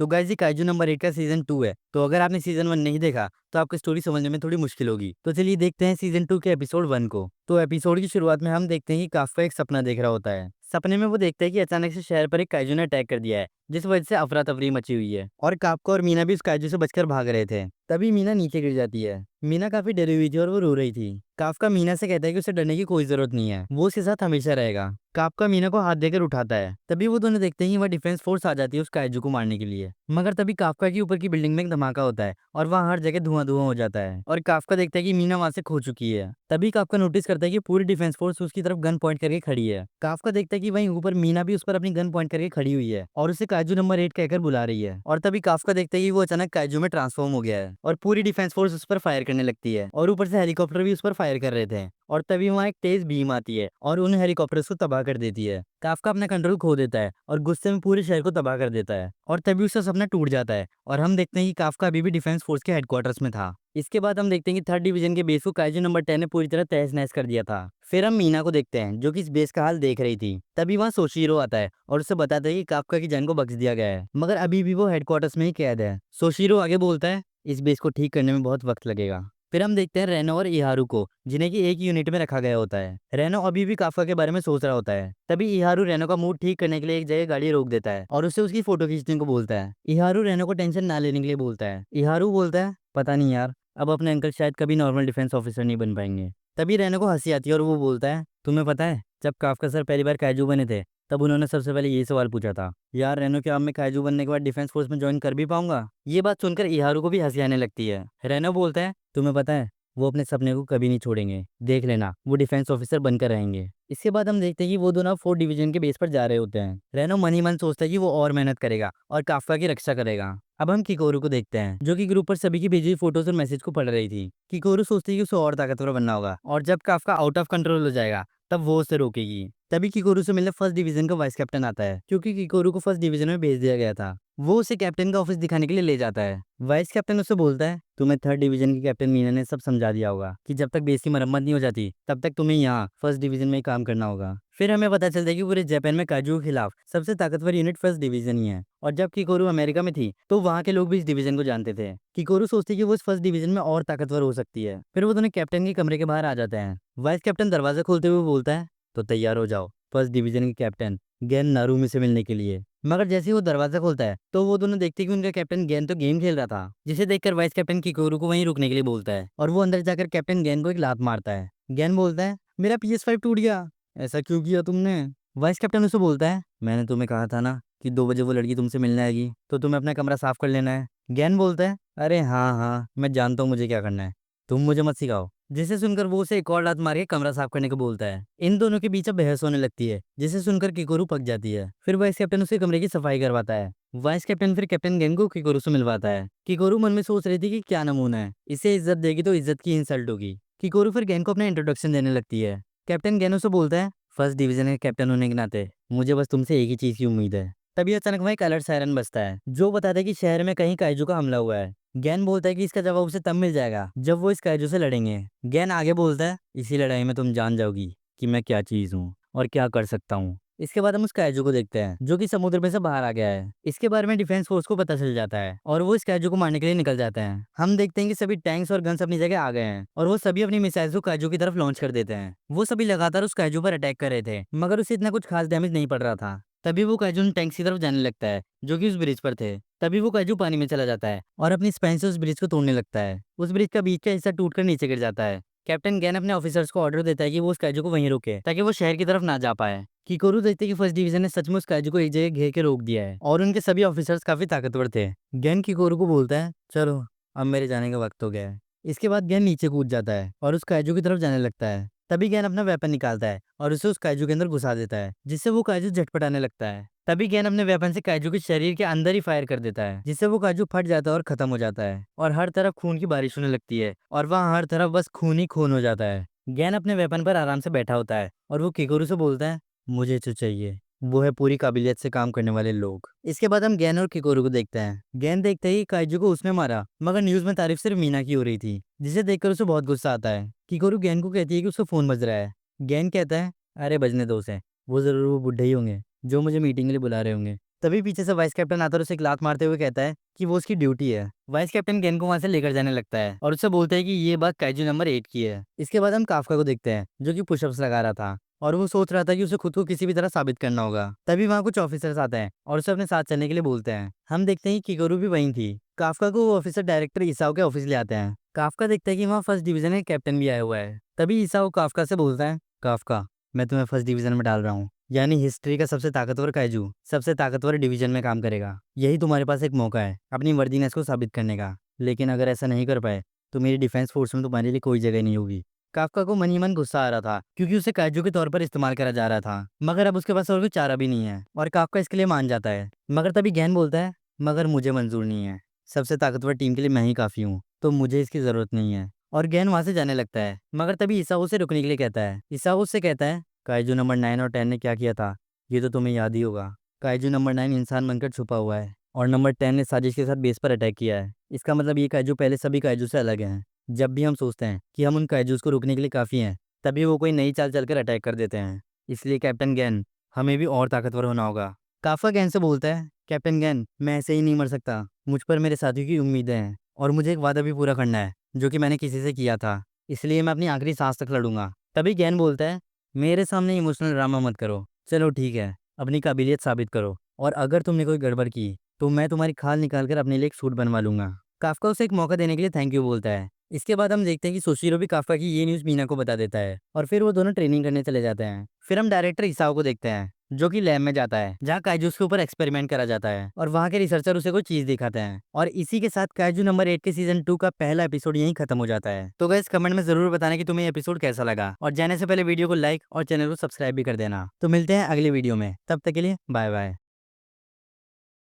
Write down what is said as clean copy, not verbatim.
तो गाइस ये kaiju number 8 का सीजन 2 है। तो अगर आपने सीजन 1 नहीं देखा तो आपको स्टोरी समझने में थोड़ी मुश्किल होगी। तो चलिए देखते हैं सीजन 2 के एपिसोड 1 को। तो एपिसोड की शुरुआत में हम देखते हैं कि काफ्का एक सपना देख रहा होता है। सपने में वो देखता है कि अचानक से शहर पर एक काइजू ने अटैक कर दिया है, जिस वजह से अफरा तफरी मची हुई है और काफ्का और मीना भी उस काइजू से बचकर भाग रहे थे। तभी मीना नीचे गिर जाती है। मीना काफी डरी हुई थी और वो रो रही थी। काफ्का मीना से कहता है कि उसे डरने की कोई जरूरत नहीं है, वो उसके साथ हमेशा रहेगा। काफ्का मीना को हाथ देकर उठाता है। तभी वो दोनों देखते हैं कि वह डिफेंस फोर्स आ जाती है उस काइजू को मारने के लिए। मगर तभी काफ्का की ऊपर की बिल्डिंग में एक धमाका होता है और वहाँ हर जगह धुआं धुआं हो जाता है और काफ्का देखता है कि मीना वहां से खो चुकी है। तभी काफ्का नोटिस करता है कि पूरी डिफेंस फोर्स उसकी तरफ गन पॉइंट करके खड़ी है। काफ्का देखता है कि वहीं ऊपर मीना भी उस पर अपनी गन पॉइंट करके खड़ी हुई है और उसे काइजू नंबर 8 कहकर बुला रही है। और तभी काफ्का देखता है कि वो अचानक काइजू में ट्रांसफॉर्म हो गया है और पूरी डिफेंस फोर्स उस पर फायर करने लगती है और ऊपर से हेलीकॉप्टर भी उस पर फायर कर रहे थे। और तभी वहाँ एक तेज बीम आती है और उन हेलीकॉप्टर्स को तबाह कर देती है। काफ्का अपना कंट्रोल खो देता है और गुस्से में पूरे शहर को तबाह कर देता है और तभी उसका सपना टूट जाता है और हम देखते हैं कि काफ्का अभी भी डिफेंस फोर्स के हेडक्वार्टर्स में था। इसके बाद हम देखते हैं कि 3rd डिवीजन के बेस को काइजू नंबर 10 ने पूरी तरह तहस नहस कर दिया था। फिर हम मीना को देखते हैं जो कि इस बेस का हाल देख रही थी। तभी वहाँ सोशीरो आता है और उसे बताता है कि काफ्का की जान को बख्श दिया गया है, मगर अभी भी वो हेडक्वार्टर्स में ही कैद है। सोशीरो आगे बोलता है इस बेस को ठीक करने में बहुत वक्त लगेगा। फिर हम देखते हैं रेनो और इहारू को, जिन्हें कि एक यूनिट में रखा गया होता है। रेनो अभी भी काफ्का के बारे में सोच रहा होता है। तभी इहारू रेनो का मूड ठीक करने के लिए एक जगह गाड़ी रोक देता है और उसे उसकी फोटो खींचने को बोलता है। इहारू रेनो को टेंशन ना लेने के लिए बोलता है। इहारू बोलता है पता नहीं यार, अब अपने अंकल शायद कभी नॉर्मल डिफेंस ऑफिसर नहीं बन पाएंगे। तभी रेनो को हंसी आती है और वो बोलता है तुम्हें पता है जब काफ्का सर पहली बार काइजू बने थे तब उन्होंने सबसे पहले यही सवाल पूछा था, यार रेनो क्या अब मैं काइजू बनने के बाद डिफेंस फोर्स में ज्वाइन कर भी पाऊंगा। ये बात सुनकर इहारू को भी हंसी आने लगती है। रेनो बोलता है तुम्हें पता है वो अपने सपने को कभी नहीं छोड़ेंगे, देख लेना वो डिफेंस ऑफिसर बनकर रहेंगे। इसके बाद हम देखते हैं कि वो दोनों 4th डिवीजन के बेस पर जा रहे होते हैं। रेनो मन ही मन सोचता है कि वो और मेहनत करेगा और काफ्का की रक्षा करेगा। अब हम किकोरू को देखते हैं जो कि ग्रुप पर सभी की भेजी हुई फोटोज और मैसेज को पढ़ रही थी। किकोरू सोचती है कि उसे और ताकतवर बनना होगा और जब काफ्का आउट ऑफ कंट्रोल हो जाएगा तब वो उसे रोकेगी। तभी किकोरू से मिलने 1st डिवीजन का वाइस कैप्टन आता है, क्योंकि किकोरू को 1st डिवीजन में भेज दिया गया था। वो उसे कैप्टन का ऑफिस दिखाने के लिए ले जाता है। वाइस कैप्टन उससे बोलता है तुम्हें 3rd डिवीजन की कैप्टन मीना ने सब समझा दिया होगा कि जब तक बेस की मरम्मत नहीं हो जाती तब तक तुम्हें यहाँ 1st डिवीजन में ही काम करना होगा। फिर हमें पता चलता है कि पूरे जापान में काजू के खिलाफ सबसे ताकतवर यूनिट 1st डिवीजन ही है और जब किकोरू अमेरिका में थी तो वहाँ के लोग भी इस डिवीजन को जानते थे। किकोरू सोचती है कि वो इस 1st डिवीजन में और ताकतवर हो सकती है। फिर वो दोनों कैप्टन के कमरे के बाहर आ जाते हैं। वाइस कैप्टन दरवाजा खोलते हुए बोलता है तो तैयार हो जाओ 1st डिवीजन के कैप्टन गेन नारूमी से मिलने के लिए। मगर जैसे ही वो दरवाजा खोलता है तो वो दोनों देखते हैं कि उनका कैप्टन गेन तो गेम खेल रहा था, जिसे देखकर वाइस कैप्टन किकोरू को वहीं रुकने के लिए बोलता है और वो अंदर जाकर कैप्टन गेन को एक लात मारता है। गेन बोलता है मेरा PS5 टूट गया, ऐसा क्यों किया तुमने। वाइस कैप्टन उससे बोलता है मैंने तुम्हें कहा था ना कि 2 बजे वो लड़की तुमसे मिलने आएगी तो तुम्हें अपना कमरा साफ कर लेना है। गेन बोलता है अरे हाँ हाँ मैं जानता हूँ मुझे क्या करना है, तुम मुझे मत सिखाओ। जिसे सुनकर वो उसे एक और लात मार के कमरा साफ करने को बोलता है। इन दोनों के बीच अब बहस होने लगती है, जिसे सुनकर किकोरू पक जाती है। फिर वाइस कैप्टन उसे कमरे की सफाई करवाता है। वाइस कैप्टन फिर कैप्टन गेन को किकोरू से मिलवाता है। किकोरू मन में सोच रही थी कि क्या नमूना है, इसे इज्जत देगी तो इज्जत की इंसल्ट होगी। किकोरू फिर गेन को अपना इंट्रोडक्शन देने लगती है। कैप्टन गेन उसे बोलता है 1st डिवीजन के कैप्टन होने के नाते मुझे बस तुमसे एक ही चीज की उम्मीद है। तभी अचानक वहाँ एक अलर्ट सायरन बजता है जो बताता है कि शहर में कहीं काइजू का हमला हुआ है। गैन बोलता है कि इसका जवाब उसे तब मिल जाएगा जब वो इस काइजू से लड़ेंगे। गैन आगे बोलता है इसी लड़ाई में तुम जान जाओगी कि मैं क्या चीज हूँ और क्या कर सकता हूँ। इसके बाद हम उस काइजू को देखते हैं जो कि समुद्र में से बाहर आ गया है। इसके बारे में डिफेंस फोर्स को पता चल जाता है और वो इस काइजू को मारने के लिए निकल जाते हैं। हम देखते हैं कि सभी टैंक्स और गन्स अपनी जगह आ गए हैं और वो सभी अपनी मिसाइल्स को काइजू की तरफ लॉन्च कर देते हैं। वो सभी लगातार उस काइजू पर अटैक कर रहे थे मगर उसे इतना कुछ खास डैमेज नहीं पड़ रहा था। तभी वो काइजू उन टैंक्स की तरफ जाने लगता है जो कि उस ब्रिज पर थे। तभी वो काइजू पानी में चला जाता है और अपनी स्पाइन से उस ब्रिज को तोड़ने लगता है। उस ब्रिज का बीच का हिस्सा टूटकर नीचे गिर जाता है। कैप्टन गैन अपने ऑफिसर्स को ऑर्डर देता है कि वो उस काइजू को वहीं रोके ताकि वो शहर की तरफ ना जा पाए। किकोरू देखते हैं कि 1st डिवीजन ने सच में उस काइजू को एक जगह घेर के रोक दिया है और उनके सभी ऑफिसर्स काफी ताकतवर थे। गैन किकोरू को बोलता है चलो अब मेरे जाने का वक्त हो गया है। इसके बाद गैन नीचे कूद जाता है और उस काइजू की तरफ जाने लगता है। तभी गैन अपना वेपन निकालता है और उसे उस काइजू के अंदर घुसा देता है, जिससे वो काइजू झटपटाने लगता है। तभी गैन अपने वेपन से काइजू के शरीर के अंदर ही फायर कर देता है, जिससे वो काइजू फट जाता है और खत्म हो जाता है और हर तरफ खून की बारिश होने लगती है और वहाँ हर तरफ बस खून ही खून हो जाता है। गैन अपने वेपन पर आराम से बैठा होता है और वो किकोरू से बोलता है मुझे जो चाहिए वो है पूरी काबिलियत से काम करने वाले लोग। इसके बाद हम गैन और किकोरू को देखते हैं। गैन देखते ही काइजू को उसने मारा मगर न्यूज में तारीफ सिर्फ मीना की हो रही थी, जिसे देखकर उसे बहुत गुस्सा आता है। किकोरू गैन को कहती है कि उसका फोन बज रहा है। गैन कहता है अरे बजने दो उसे, वो जरूर वो बुढ़े ही होंगे जो मुझे मीटिंग के लिए बुला रहे होंगे। तभी पीछे से वाइस कैप्टन आता है और उसे एक लात मारते हुए कहता है कि वो उसकी ड्यूटी है। वाइस कैप्टन गेन को वहां से लेकर जाने लगता है और उससे बोलता है कि ये बात काइजू नंबर 8 की है। इसके बाद हम काफका को देखते हैं जो कि पुशअप्स लगा रहा था और वो सोच रहा था कि उसे खुद को किसी भी तरह साबित करना होगा। तभी वहाँ कुछ ऑफिसर्स आते हैं और उसे अपने साथ चलने के लिए बोलते हैं। हम देखते हैं कि किकोरू भी वहीं थी। काफका को वो ऑफिसर डायरेक्टर ईसाओ के ऑफिस ले आते हैं। काफका देखता है कि वहाँ फर्स्ट डिवीजन का कैप्टन भी आया हुआ है। तभी ईसाओ काफका से बोलता है, काफका मैं तुम्हें फर्स्ट डिवीजन में डाल रहा हूँ, यानी हिस्ट्री का सबसे ताकतवर काइजू सबसे ताकतवर डिवीजन में काम करेगा। यही तुम्हारे पास एक मौका है अपनी वर्दीनेस को साबित करने का, लेकिन अगर ऐसा नहीं कर पाए तो मेरी डिफेंस फोर्स में तुम्हारे लिए कोई जगह नहीं होगी। काफका को मन ही मन गुस्सा आ रहा था क्योंकि उसे काइजू के तौर पर इस्तेमाल करा जा रहा था, मगर अब उसके पास और कोई चारा भी नहीं है और काफका इसके लिए मान जाता है। मगर तभी गैन बोलता है, मगर मुझे मंजूर नहीं है, सबसे ताकतवर टीम के लिए मैं ही काफ़ी हूँ, तो मुझे इसकी ज़रूरत नहीं है। और गैन वहाँ से जाने लगता है, मगर तभी ईसाओ से रुकने के लिए कहता है। ईसाओ उससे कहता है, काइजू नंबर 9 और 10 ने क्या किया था ये तो तुम्हें याद ही होगा। काइजू नंबर 9 इंसान बनकर छुपा हुआ है और नंबर 10 ने साजिश के साथ बेस पर अटैक किया है। इसका मतलब ये काइजू पहले सभी काइजू से अलग हैं। जब भी हम सोचते हैं कि हम उन काइजूस को रोकने के लिए काफ़ी हैं, तभी वो कोई नई चाल चलकर अटैक कर देते हैं। इसलिए कैप्टन गैन, हमें भी और ताकतवर होना होगा। काफका गैन से बोलता है, कैप्टन गैन मैं ऐसे ही नहीं मर सकता, मुझ पर मेरे साथियों की उम्मीदें हैं और मुझे एक वादा भी पूरा करना है जो कि मैंने किसी से किया था, इसलिए मैं अपनी आखिरी सांस तक लड़ूंगा। तभी गैन बोलता है, मेरे सामने इमोशनल ड्रामा मत करो, चलो ठीक है अपनी काबिलियत साबित करो, और अगर तुमने कोई गड़बड़ की तो मैं तुम्हारी खाल निकाल कर अपने लिए एक सूट बनवा लूंगा। काफका उसे एक मौका देने के लिए थैंक यू बोलता है। इसके बाद हम देखते हैं कि सोशिरो भी काफका की ये न्यूज़ मीना को बता देता है और फिर वो दोनों ट्रेनिंग करने चले जाते हैं। फिर हम डायरेक्टर इसाओ को देखते हैं जो कि लैब में जाता है जहाँ काइजूस के ऊपर एक्सपेरिमेंट करा जाता है और वहाँ के रिसर्चर उसे कोई चीज दिखाते हैं। और इसी के साथ काइजू नंबर 8 के सीजन 2 का पहला एपिसोड यहीं खत्म हो जाता है। तो गाइस कमेंट में जरूर बताना कि तुम्हें एपिसोड कैसा लगा और जाने से पहले वीडियो को लाइक और चैनल को सब्सक्राइब भी कर देना। तो मिलते हैं अगले वीडियो में, तब तक के लिए बाय बाय।